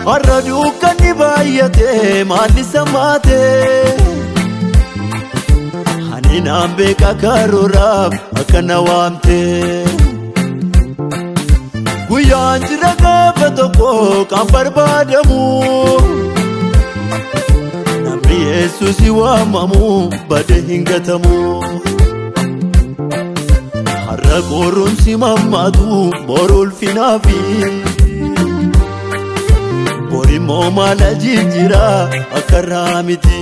har'a dukkanni baay'ate maalli samaate ani naan beeka karooraf akkana waamte guyyaan jira gaafa tokko kan barbaadamu namni Yesuusi waamamu bade hin gatamu har'a qorumsi mammaatu borul finaafi borimo mala jijjira akarraa miti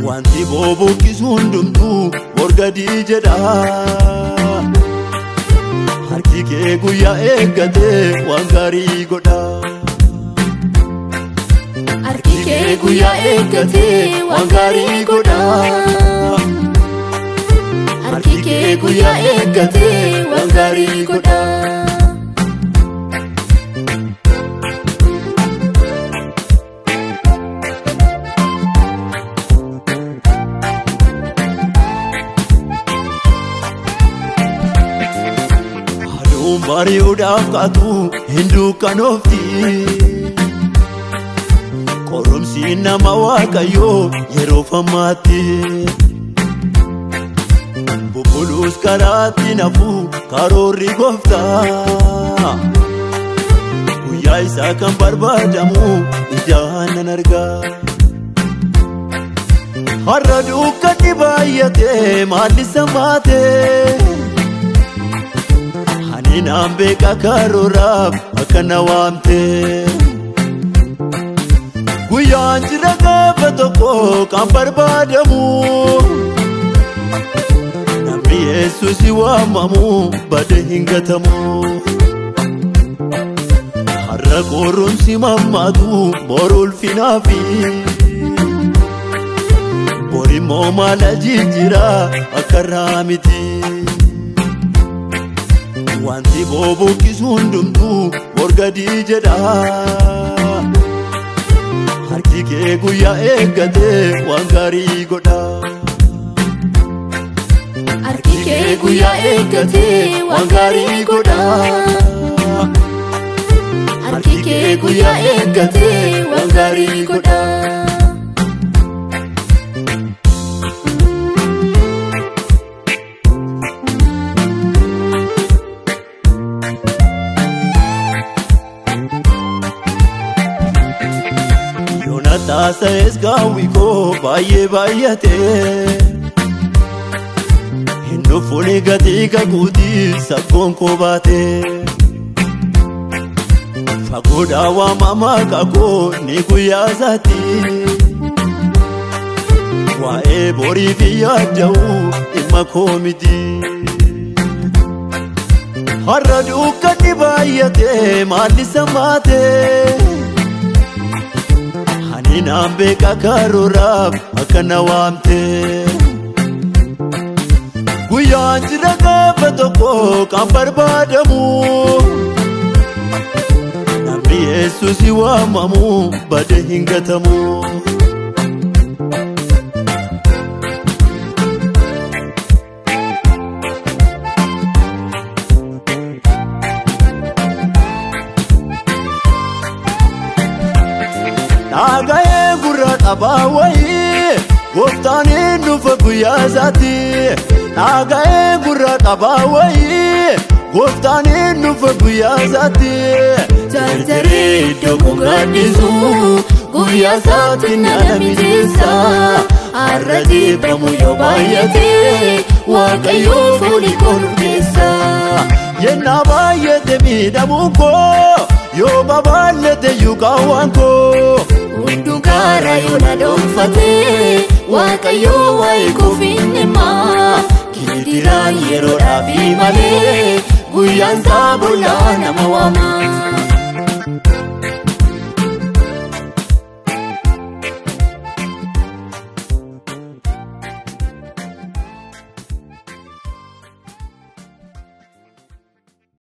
wanti bobuukisu hundumtu borgadii jedha harki kee guyyaa eeggate waan gaarii godha harki kee guyyaa eeggate waan gaarii godha harki kee guyyaa eeggate waan gaarii godha Mariuudhaaf kaatu hinduukanofti qorumsi nama Waaqayyoo yeroo fammaatti bubbuluus karaatti nafu karoorri gooftaa guyyaa isaa kan barbaadamu ijaan nan argaa har'a dukkanni baay'ate maalli samaate ani naan beeka karooraf akkana waamte guyyaan jira gaafa tokko kan barbaadamu namni Yesuusi waamamu bade hin gatamu har'a qorumsi mammaatu borul finaafi borimo mala jijjira akarraa miti wanti bobuukisu hundumtu borgadii jedha harki kee guyyaa eeggate waan gaarii godha harki kee guyyaa eeggate waan gaarii godha harki kee guyyaa eeggate waan gaarii godha Taasa esgaawiko baay'ate hindufuuni gatii kakuuti sabboon koo baate fagoodhaa waamamaa kakoo ni guyyaa isaati waa'ee borii fi yaadda'u dhimma koo miti har'a dukkanni baay'ate maalli samaate ani naan beeka karooraf akkana waamte guyyaan jira gaafa tokko kan barbaadamu namni Yesuusi waamamu bade hin gatamu Nagaye gurra tabawayi gooftaan nufa guyyaa isaatti nagaye gurra tabawayi gooftaan nufa guyyaa isaatti jarjaree iddoo mugaaddisu guyyaa isaatti nana mijeessa har'a jibbamu yoo baay'ate Waaqayyoo foolii kooluu keessa yennaa baay'ate miidhamuun koo yoo babal'ate yuuqaawwan koo hunduu gaara yoo na dhoofate Waaqayyoo waa'ee koof hin hima gidiraa yeroodhaaf malee guyyaan isaa bulaa nama waama.